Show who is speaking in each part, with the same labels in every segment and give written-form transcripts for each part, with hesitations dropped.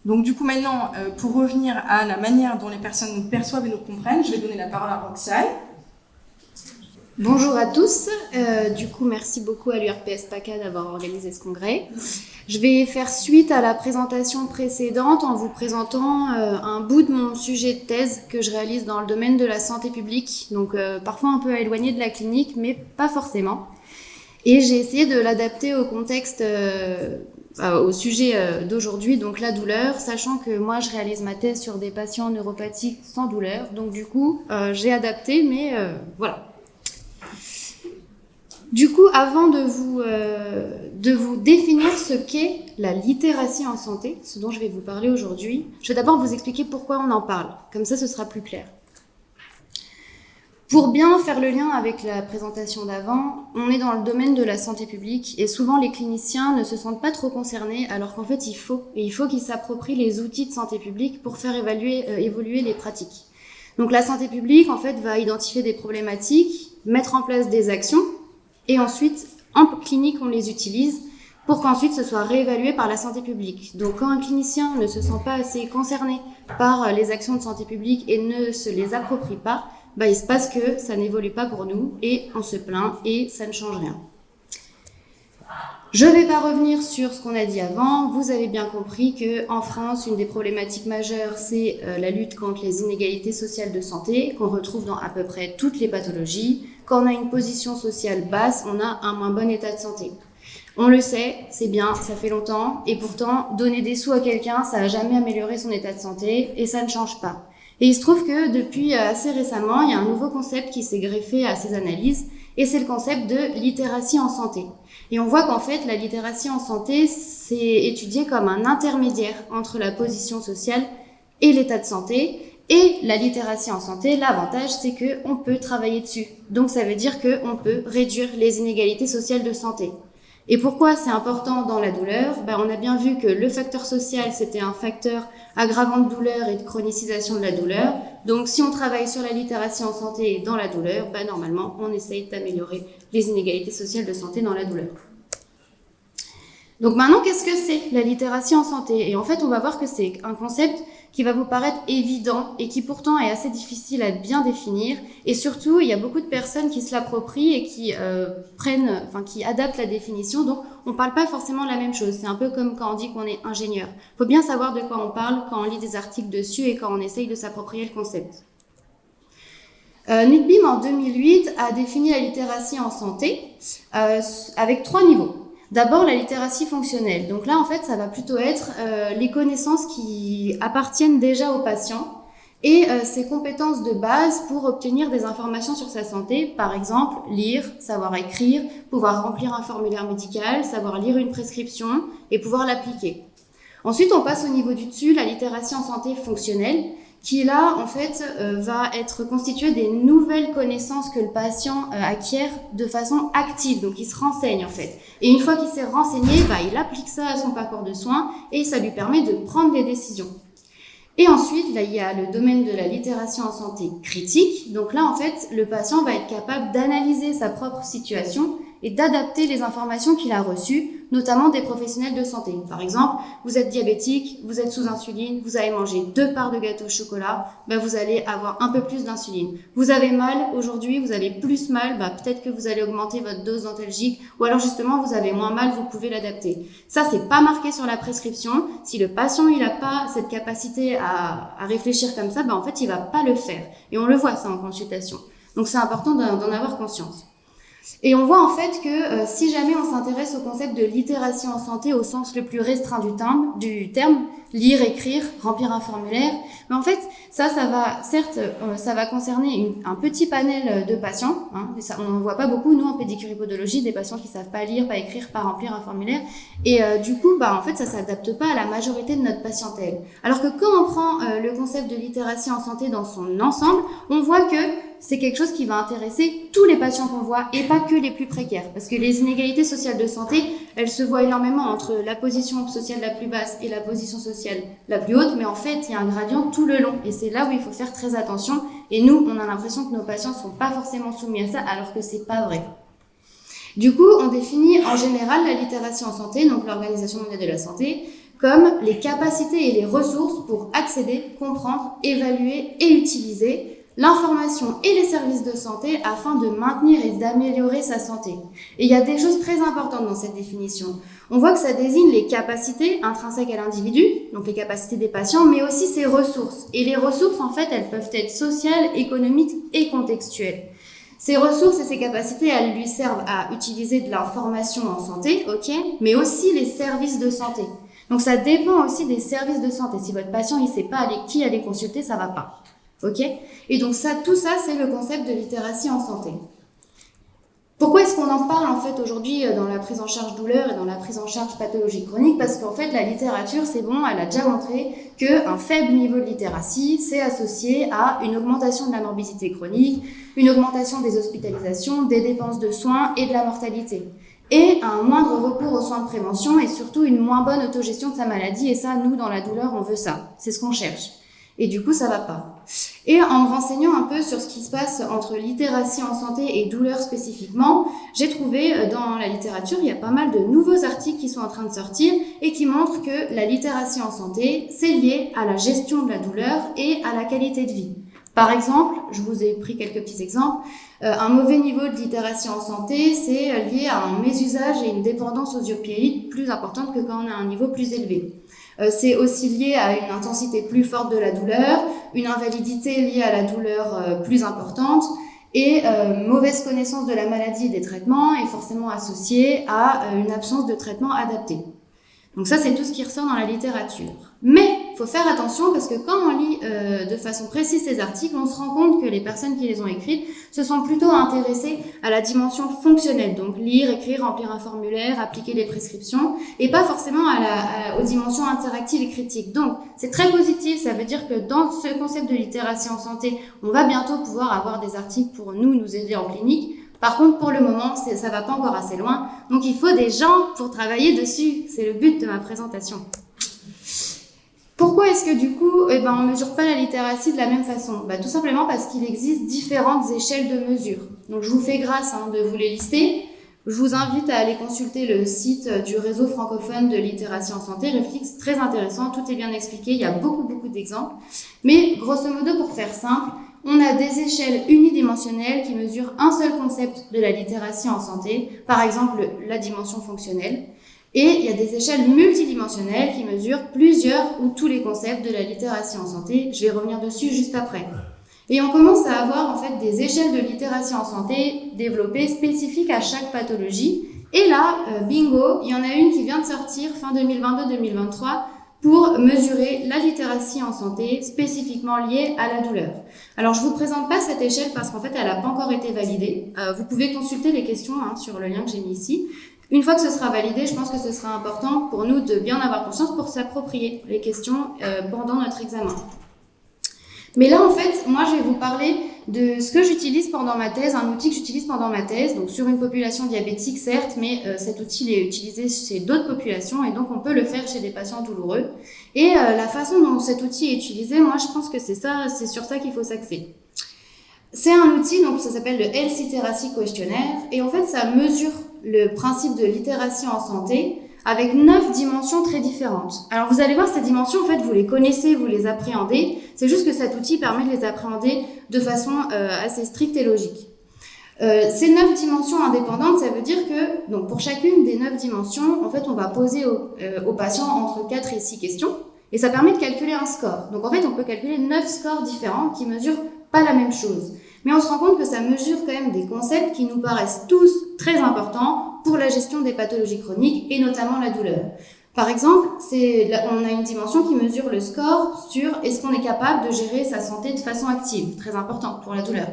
Speaker 1: Donc du coup maintenant, pour revenir à la manière dont les personnes nous perçoivent et nous comprennent, je vais donner la parole à Roxane.
Speaker 2: Bonjour à tous, du coup merci beaucoup à l'URPS PACA d'avoir organisé ce congrès. Je vais faire suite à la présentation précédente en vous présentant un bout de mon sujet de thèse que je réalise dans le domaine de la santé publique, donc parfois un peu éloigné de la clinique, mais pas forcément. Et j'ai essayé de l'adapter au contexte, au sujet d'aujourd'hui, donc la douleur, sachant que moi je réalise ma thèse sur des patients neuropathiques sans douleur, donc du coup j'ai adapté, mais voilà. Du coup, avant de vous définir ce qu'est la littératie en santé, ce dont je vais vous parler aujourd'hui, je vais d'abord vous expliquer pourquoi on en parle. Comme ça, ce sera plus clair. Pour bien faire le lien avec la présentation d'avant, on est dans le domaine de la santé publique et souvent les cliniciens ne se sentent pas trop concernés alors qu'en fait il faut qu'ils s'approprient les outils de santé publique pour faire évoluer les pratiques. Donc la santé publique en fait va identifier des problématiques, mettre en place des actions et ensuite en clinique on les utilise pour qu'ensuite ce soit réévalué par la santé publique. Donc quand un clinicien ne se sent pas assez concerné par les actions de santé publique et ne se les approprie pas, il se passe que ça n'évolue pas pour nous et on se plaint et ça ne change rien. Je ne vais pas revenir sur ce qu'on a dit avant. Vous avez bien compris qu'en France, une des problématiques majeures, c'est la lutte contre les inégalités sociales de santé qu'on retrouve dans à peu près toutes les pathologies. Quand on a une position sociale basse, on a un moins bon état de santé. On le sait, c'est bien, ça fait longtemps, et pourtant, donner des sous à quelqu'un, ça n'a jamais amélioré son état de santé, et ça ne change pas. Et il se trouve que depuis assez récemment, il y a un nouveau concept qui s'est greffé à ces analyses, et c'est le concept de littératie en santé. Et on voit qu'en fait, la littératie en santé, c'est étudié comme un intermédiaire entre la position sociale et l'état de santé. Et la littératie en santé, l'avantage, c'est qu'on peut travailler dessus. Donc ça veut dire qu'on peut réduire les inégalités sociales de santé. Et pourquoi c'est important dans la douleur ? On a bien vu que le facteur social, c'était un facteur aggravant de douleur et de chronicisation de la douleur. Donc si on travaille sur la littératie en santé dans la douleur, normalement, on essaye d'améliorer les inégalités sociales de santé dans la douleur. Donc maintenant, qu'est-ce que c'est la littératie en santé ? Et en fait, on va voir que c'est un concept qui va vous paraître évident et qui pourtant est assez difficile à bien définir. Et surtout, il y a beaucoup de personnes qui se l'approprient et qui qui adaptent la définition. Donc, on ne parle pas forcément de la même chose. C'est un peu comme quand on dit qu'on est ingénieur. Il faut bien savoir de quoi on parle quand on lit des articles dessus et quand on essaye de s'approprier le concept. Nutbim, en 2008, a défini la littératie en santé avec 3 niveaux. D'abord, la littératie fonctionnelle. Donc là, en fait, ça va plutôt être les connaissances qui appartiennent déjà au patient et ses compétences de base pour obtenir des informations sur sa santé. Par exemple, lire, savoir écrire, pouvoir remplir un formulaire médical, savoir lire une prescription et pouvoir l'appliquer. Ensuite, on passe au niveau du dessus, la littératie en santé fonctionnelle, qui là, en fait, va être constitué des nouvelles connaissances que le patient acquiert de façon active. Donc, il se renseigne, en fait. Et une fois qu'il s'est renseigné, il applique ça à son parcours de soins et ça lui permet de prendre des décisions. Et ensuite, là, il y a le domaine de la littératie en santé critique. Donc là, en fait, le patient va être capable d'analyser sa propre situation et d'adapter les informations qu'il a reçues, notamment des professionnels de santé. Par exemple, vous êtes diabétique, vous êtes sous insuline, vous avez mangé 2 parts de gâteau au chocolat, vous allez avoir un peu plus d'insuline. Vous avez mal aujourd'hui, vous avez plus mal, peut-être que vous allez augmenter votre dose d'antalgique, ou alors justement vous avez moins mal, vous pouvez l'adapter. Ça, c'est pas marqué sur la prescription. Si le patient il a pas cette capacité à réfléchir comme ça, en fait il va pas le faire. Et on le voit ça en consultation. Donc c'est important d'en avoir conscience. Et on voit en fait que si jamais on s'intéresse au concept de littératie en santé au sens le plus restreint du terme, lire, écrire, remplir un formulaire, mais en fait ça va certes ça va concerner un petit panel de patients, ça, on n'en voit pas beaucoup nous en pédicuripodologie, des patients qui savent pas lire, pas écrire, pas remplir un formulaire, et du coup en fait ça s'adapte pas à la majorité de notre patientèle. Alors que quand on prend le concept de littératie en santé dans son ensemble, on voit que c'est quelque chose qui va intéresser tous les patients qu'on voit et pas que les plus précaires. Parce que les inégalités sociales de santé, elles se voient énormément entre la position sociale la plus basse et la position sociale la plus haute, mais en fait, il y a un gradient tout le long et c'est là où il faut faire très attention. Et nous, on a l'impression que nos patients ne sont pas forcément soumis à ça, alors que c'est pas vrai. Du coup, on définit en général la littératie en santé, donc l'Organisation mondiale de la santé, comme les capacités et les ressources pour accéder, comprendre, évaluer et utiliser l'information et les services de santé afin de maintenir et d'améliorer sa santé. Et il y a des choses très importantes dans cette définition. On voit que ça désigne les capacités intrinsèques à l'individu, donc les capacités des patients, mais aussi ses ressources. Et les ressources, en fait, elles peuvent être sociales, économiques et contextuelles. Ces ressources et ces capacités, elles lui servent à utiliser de l'information en santé, ok, mais aussi les services de santé. Donc ça dépend aussi des services de santé. Si votre patient, il sait pas qui aller consulter, ça va pas. Ok? Et donc tout ça, c'est le concept de littératie en santé. Pourquoi est-ce qu'on en parle en fait aujourd'hui dans la prise en charge douleur et dans la prise en charge pathologie chronique? Parce qu'en fait, la littérature, c'est bon, elle a déjà montré qu'un faible niveau de littératie, c'est associé à une augmentation de la morbidité chronique, une augmentation des hospitalisations, des dépenses de soins et de la mortalité. Et un moindre recours aux soins de prévention et surtout une moins bonne autogestion de sa maladie. Et ça, nous, dans la douleur, on veut ça. C'est ce qu'on cherche. Et du coup, ça va pas. Et en me renseignant un peu sur ce qui se passe entre littératie en santé et douleur spécifiquement, j'ai trouvé dans la littérature, il y a pas mal de nouveaux articles qui sont en train de sortir et qui montrent que la littératie en santé, c'est lié à la gestion de la douleur et à la qualité de vie. Par exemple, je vous ai pris quelques petits exemples, un mauvais niveau de littératie en santé, c'est lié à un mésusage et une dépendance aux opioïdes plus importante que quand on a un niveau plus élevé. C'est aussi lié à une intensité plus forte de la douleur, une invalidité liée à la douleur plus importante et mauvaise connaissance de la maladie et des traitements est forcément associée à une absence de traitement adapté. Donc ça, c'est tout ce qui ressort dans la littérature. Mais il faut faire attention parce que quand on lit de façon précise ces articles, on se rend compte que les personnes qui les ont écrites se sont plutôt intéressées à la dimension fonctionnelle, donc lire, écrire, remplir un formulaire, appliquer les prescriptions, et pas forcément aux dimensions interactives et critiques. Donc c'est très positif, ça veut dire que dans ce concept de littératie en santé, on va bientôt pouvoir avoir des articles pour nous aider en clinique. Par contre, pour le moment, ça va pas encore assez loin. Donc, il faut des gens pour travailler dessus. C'est le but de ma présentation. Pourquoi est-ce que du coup, on mesure pas la littératie de la même façon? Tout simplement parce qu'il existe différentes échelles de mesure. Donc, je vous fais grâce de vous les lister. Je vous invite à aller consulter le site du réseau francophone de littératie en santé, Reflix, très intéressant, tout est bien expliqué, il y a beaucoup d'exemples. Mais grosso modo, pour faire simple, on a des échelles unidimensionnelles qui mesurent un seul concept de la littératie en santé, par exemple la dimension fonctionnelle. Et il y a des échelles multidimensionnelles qui mesurent plusieurs ou tous les concepts de la littératie en santé. Je vais revenir dessus juste après. Et on commence à avoir en fait des échelles de littératie en santé développées spécifiques à chaque pathologie. Et là, bingo, il y en a une qui vient de sortir fin 2022-2023 pour mesurer la littératie en santé spécifiquement liée à la douleur. Alors, je vous présente pas cette échelle parce qu'en fait, elle n'a pas encore été validée. Vous pouvez consulter les questions sur le lien que j'ai mis ici. Une fois que ce sera validé, je pense que ce sera important pour nous de bien avoir conscience pour s'approprier les questions pendant notre examen. Mais là, en fait, moi, je vais vous parler de ce que j'utilise pendant ma thèse, un outil que j'utilise pendant ma thèse, donc sur une population diabétique, certes, mais cet outil est utilisé chez d'autres populations et donc on peut le faire chez des patients douloureux. Et la façon dont cet outil est utilisé, moi, je pense que c'est sur ça qu'il faut s'axer. C'est un outil, donc ça s'appelle le Health Literacy Questionnaire, et en fait, ça mesure le principe de littératie en santé avec 9 dimensions très différentes. Alors vous allez voir, ces dimensions, en fait, vous les connaissez, vous les appréhendez. C'est juste que cet outil permet de les appréhender de façon assez stricte et logique. Ces 9 dimensions indépendantes, ça veut dire que donc pour chacune des 9 dimensions, en fait, on va poser aux patients entre 4 et 6 questions, et ça permet de calculer un score. Donc en fait, on peut calculer 9 scores différents qui mesurent pas la même chose. Mais on se rend compte que ça mesure quand même des concepts qui nous paraissent tous très importants pour la gestion des pathologies chroniques et notamment la douleur. Par exemple, on a une dimension qui mesure le score sur est-ce qu'on est capable de gérer sa santé de façon active, très important pour la douleur.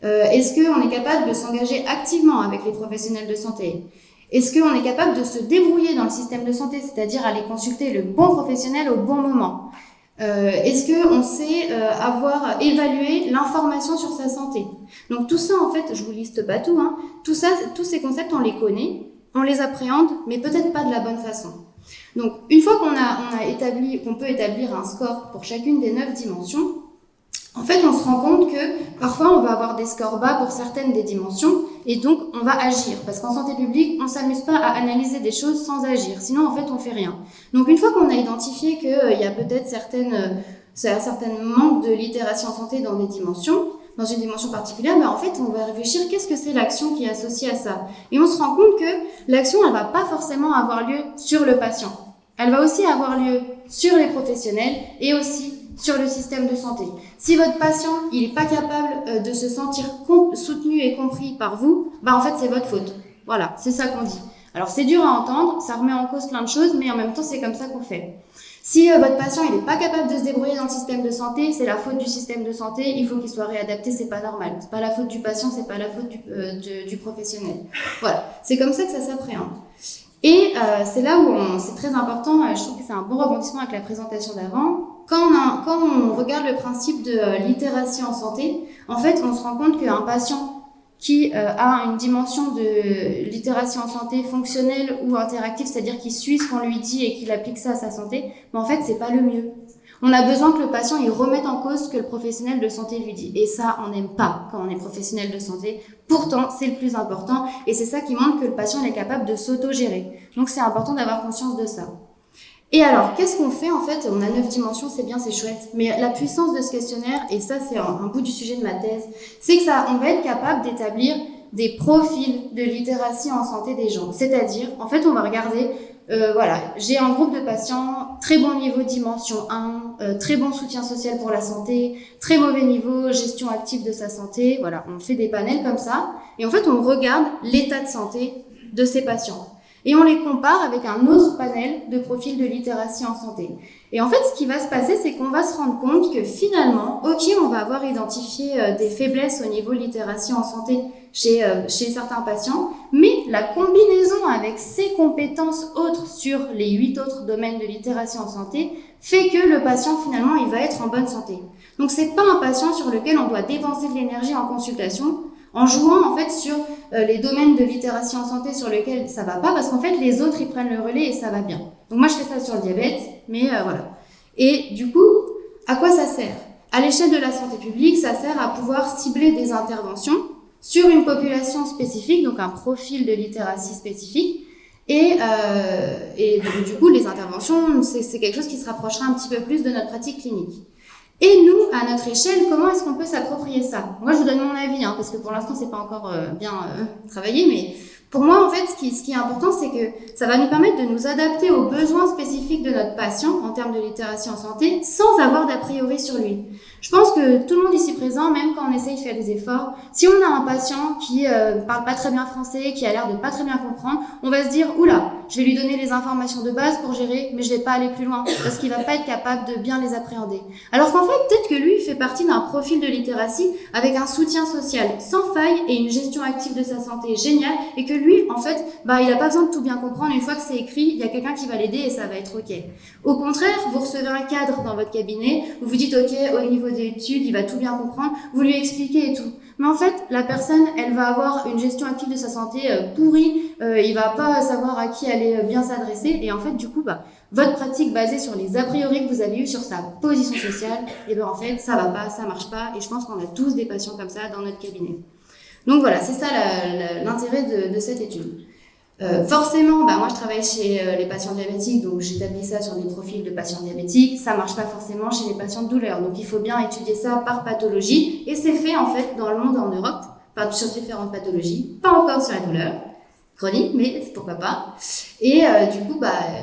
Speaker 2: Est-ce qu'on est capable de s'engager activement avec les professionnels de santé? Est-ce qu'on est capable de se débrouiller dans le système de santé, c'est-à-dire aller consulter le bon professionnel au bon moment? Est-ce qu'on sait avoir évalué l'information sur sa santé? Donc tout ça, en fait, je vous liste pas tout, tout ça, tous ces concepts, on les connaît, on les appréhende, mais peut-être pas de la bonne façon. Donc une fois qu'on peut établir un score pour chacune des 9 dimensions, en fait, on se rend compte que parfois, on va avoir des scores bas pour certaines des dimensions et donc on va agir. Parce qu'en santé publique, on s'amuse pas à analyser des choses sans agir. Sinon, en fait, on fait rien. Donc, une fois qu'on a identifié qu'il y a peut-être certaines manques de littératie en santé dans des dimensions, dans une dimension particulière, en fait, on va réfléchir qu'est-ce que c'est l'action qui est associée à ça. Et on se rend compte que l'action, elle va pas forcément avoir lieu sur le patient. Elle va aussi avoir lieu sur les professionnels et aussi sur le système de santé. Si votre patient, il est pas capable de se sentir soutenu et compris par vous, en fait, c'est votre faute. Voilà, c'est ça qu'on dit. Alors, c'est dur à entendre, ça remet en cause plein de choses, mais en même temps, c'est comme ça qu'on fait. Si votre patient, il est pas capable de se débrouiller dans le système de santé, c'est la faute du système de santé, il faut qu'il soit réadapté, c'est pas normal. C'est pas la faute du patient, c'est pas la faute du professionnel. Voilà, c'est comme ça que ça s'appréhende. Et c'est là où c'est très important, je trouve que c'est un bon rebondissement avec la présentation d'avant. Quand on regarde le principe de littératie en santé, en fait, on se rend compte qu'un patient qui a une dimension de littératie en santé fonctionnelle ou interactive, c'est-à-dire qu'il suit ce qu'on lui dit et qu'il applique ça à sa santé, en fait, c'est pas le mieux. On a besoin que le patient il remette en cause ce que le professionnel de santé lui dit. Et ça, on n'aime pas quand on est professionnel de santé. Pourtant, c'est le plus important et c'est ça qui montre que le patient est capable de s'auto-gérer. Donc, c'est important d'avoir conscience de ça. Et alors, qu'est-ce qu'on fait en fait? On a 9 dimensions, c'est bien, c'est chouette. Mais la puissance de ce questionnaire, et ça c'est un bout du sujet de ma thèse, c'est que on va être capable d'établir des profils de littératie en santé des gens. C'est-à-dire, en fait, on va regarder, j'ai un groupe de patients, très bon niveau dimension 1, très bon soutien social pour la santé, très mauvais niveau gestion active de sa santé. Voilà, on fait des panels comme ça. Et en fait, on regarde l'état de santé de ces patients. Et on les compare avec un autre panel de profils de littératie en santé. Et en fait, ce qui va se passer, c'est qu'on va se rendre compte que finalement, on va avoir identifié des faiblesses au niveau littératie en santé chez certains patients, mais la combinaison avec ces compétences autres sur les 8 autres domaines de littératie en santé fait que le patient, finalement, il va être en bonne santé. Donc, c'est pas un patient sur lequel on doit dépenser de l'énergie en consultation, en jouant en fait sur les domaines de littératie en santé sur lesquels ça va pas, parce qu'en fait les autres ils prennent le relais et ça va bien. Donc moi je fais ça sur le diabète, mais voilà. Et du coup, à quoi ça sert? À l'échelle de la santé publique, ça sert à pouvoir cibler des interventions sur une population spécifique, donc un profil de littératie spécifique. Et donc, du coup, les interventions, c'est quelque chose qui se rapprochera un petit peu plus de notre pratique clinique. Et nous, à notre échelle, comment est-ce qu'on peut s'approprier ça? Moi, je vous donne mon avis, parce que pour l'instant, c'est pas encore bien travaillé, mais pour moi, en fait, ce qui est important, c'est que ça va nous permettre de nous adapter aux besoins spécifiques de notre patient en termes de littératie en santé, sans avoir d'a priori sur lui. Je pense que tout le monde ici présent, même quand on essaye de faire des efforts, si on a un patient qui parle pas très bien français, qui a l'air de pas très bien comprendre, on va se dire, oula, je vais lui donner les informations de base pour gérer, mais je vais pas aller plus loin, parce qu'il va pas être capable de bien les appréhender. Alors qu'en fait, peut-être que lui, il fait partie d'un profil de littératie avec un soutien social sans faille et une gestion active de sa santé géniale, et que lui, en fait, il a pas besoin de tout bien comprendre. Une fois que c'est écrit, il y a quelqu'un qui va l'aider et ça va être ok. Au contraire, vous recevez un cadre dans votre cabinet, vous vous dites, ok, au niveau des études, il va tout bien comprendre, vous lui expliquez et tout. Mais en fait, la personne, elle va avoir une gestion active de sa santé pourrie, il va pas savoir à qui aller bien s'adresser, et en fait, du coup, votre pratique basée sur les a priori que vous avez eu sur sa position sociale, et en fait, ça va pas, ça marche pas, et je pense qu'on a tous des patients comme ça dans notre cabinet. Donc voilà, c'est ça l'intérêt de cette étude. Forcément, moi je travaille chez les patients diabétiques, donc j'établis ça sur des profils de patients diabétiques. Ça marche pas forcément chez les patients de douleur, donc il faut bien étudier ça par pathologie. Et c'est fait en fait dans le monde, en Europe, sur différentes pathologies, pas encore sur la douleur chronique, mais pourquoi pas. Et du coup,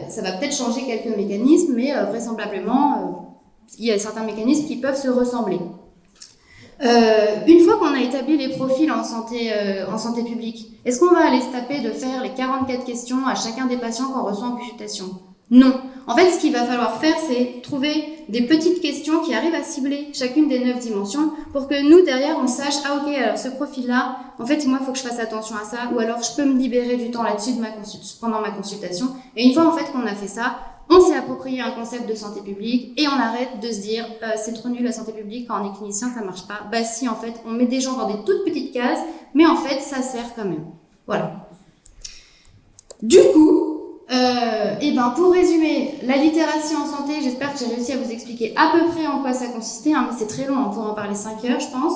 Speaker 2: ça va peut-être changer quelques mécanismes, mais vraisemblablement, il y a certains mécanismes qui peuvent se ressembler. Une fois qu'on a établi les profils en santé publique, est-ce qu'on va aller se taper de faire les 44 questions à chacun des patients qu'on reçoit en consultation? Non. En fait, ce qu'il va falloir faire, c'est trouver des petites questions qui arrivent à cibler chacune des 9 dimensions pour que nous, derrière, on sache, ok, alors ce profil-là, en fait, moi, il faut que je fasse attention à ça, ou alors je peux me libérer du temps là-dessus pendant ma consultation. Et une fois, en fait, qu'on a fait ça, on s'est approprié un concept de santé publique et on arrête de se dire c'est trop nul la santé publique, quand on est clinicien ça marche pas. Si, en fait on met des gens dans des toutes petites cases, mais en fait ça sert quand même. Voilà. Du coup, Et ben pour résumer, la littératie en santé, j'espère que j'ai réussi à vous expliquer à peu près en quoi ça consistait, hein, mais c'est très long, on pourra en parler 5 heures, je pense.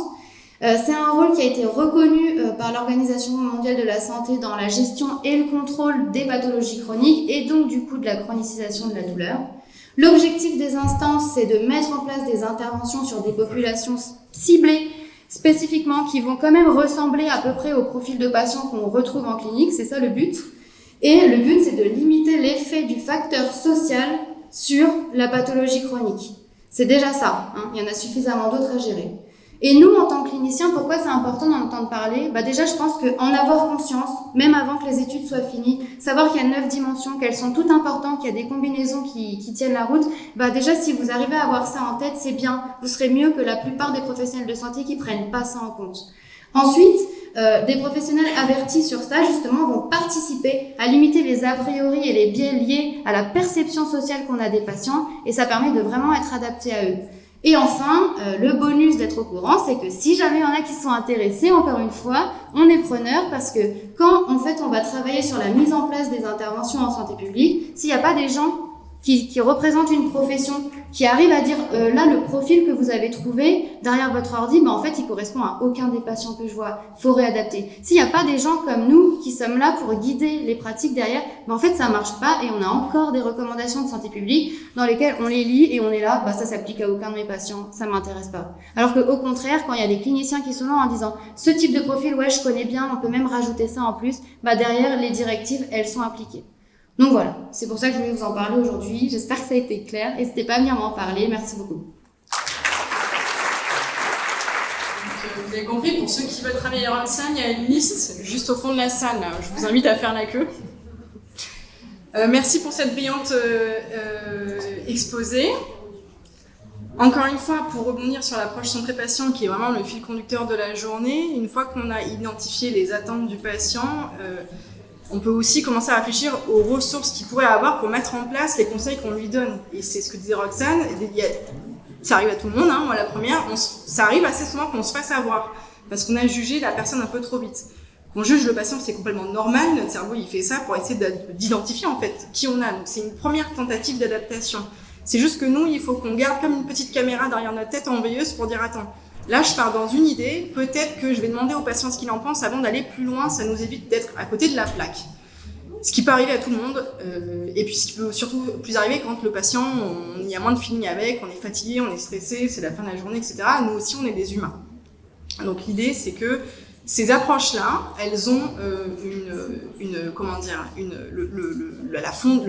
Speaker 2: C'est un rôle qui a été reconnu par l'Organisation mondiale de la santé dans la gestion et le contrôle des pathologies chroniques et donc du coup de la chronicisation de la douleur. L'objectif des instances, c'est de mettre en place des interventions sur des populations ciblées spécifiquement qui vont quand même ressembler à peu près au profil de patients qu'on retrouve en clinique, c'est ça le but. Et le but, c'est de limiter l'effet du facteur social sur la pathologie chronique. C'est déjà ça, hein, il y en a suffisamment d'autres à gérer. Et nous, en tant que cliniciens, pourquoi c'est important d'en entendre parler ? Déjà, je pense qu'en avoir conscience, même avant que les études soient finies, savoir qu'il y a 9 dimensions, qu'elles sont toutes importantes, qu'il y a des combinaisons qui tiennent la route, déjà, si vous arrivez à avoir ça en tête, c'est bien. Vous serez mieux que la plupart des professionnels de santé qui prennent pas ça en compte. Ensuite, des professionnels avertis sur ça, justement, vont participer à limiter les a priori et les biais liés à la perception sociale qu'on a des patients, et ça permet de vraiment être adapté à eux. Et enfin, le bonus d'être au courant, c'est que si jamais il y en a qui sont intéressés, encore une fois, on est preneur parce que quand en fait on va travailler sur la mise en place des interventions en santé publique, s'il n'y a pas des gens qui représentent une profession, qui arrivent à dire là le profil que vous avez trouvé derrière votre ordi, en fait il correspond à aucun des patients que je vois, faut réadapter. S'il n'y a pas des gens comme nous qui sommes là pour guider les pratiques derrière, en fait ça marche pas et on a encore des recommandations de santé publique dans lesquelles on les lit et on est là, ça s'applique à aucun de mes patients, ça m'intéresse pas. Alors que au contraire, quand il y a des cliniciens qui sont là en disant ce type de profil, ouais je connais bien, on peut même rajouter ça en plus, derrière les directives elles sont appliquées. Donc voilà, c'est pour ça que je voulais vous en parler aujourd'hui. J'espère que ça a été clair. N'hésitez pas à venir m'en parler. Merci beaucoup.
Speaker 1: Donc, vous avez compris, pour ceux qui veulent travailler à Roxane, il y a une liste juste au fond de la salle. Là. Je vous invite à faire la queue. Merci pour cette brillante exposé. Encore une fois, pour rebondir sur l'approche centrée patient, qui est vraiment le fil conducteur de la journée, une fois qu'on a identifié les attentes du patient, on peut aussi commencer à réfléchir aux ressources qu'il pourrait avoir pour mettre en place les conseils qu'on lui donne. Et c'est ce que disait Roxane, ça arrive à tout le monde, moi la première, ça arrive assez souvent qu'on se fasse avoir, parce qu'on a jugé la personne un peu trop vite. Qu'on juge le patient, c'est complètement normal, notre cerveau il fait ça pour essayer d'identifier en fait qui on a. Donc c'est une première tentative d'adaptation. C'est juste que nous, il faut qu'on garde comme une petite caméra derrière notre tête en veilleuse pour dire attends, là, je pars dans une idée, peut-être que je vais demander au patient ce qu'il en pense avant d'aller plus loin, ça nous évite d'être à côté de la plaque. Ce qui peut arriver à tout le monde, et puis ce qui peut surtout plus arriver quand le patient, il y a moins de feeling avec, on est fatigué, on est stressé, c'est la fin de la journée, etc. Nous aussi, on est des humains. Donc l'idée, c'est que ces approches-là, elles ont le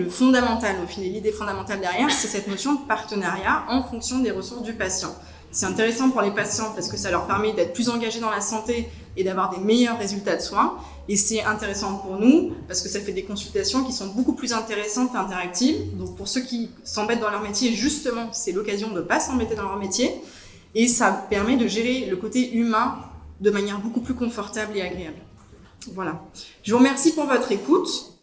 Speaker 1: fondamental, au final, l'idée fondamentale derrière, c'est cette notion de partenariat en fonction des ressources du patient. C'est intéressant pour les patients parce que ça leur permet d'être plus engagés dans la santé et d'avoir des meilleurs résultats de soins. Et c'est intéressant pour nous parce que ça fait des consultations qui sont beaucoup plus intéressantes et interactives. Donc pour ceux qui s'embêtent dans leur métier, justement, c'est l'occasion de ne pas s'embêter dans leur métier. Et ça permet de gérer le côté humain de manière beaucoup plus confortable et agréable. Voilà. Je vous remercie pour votre écoute.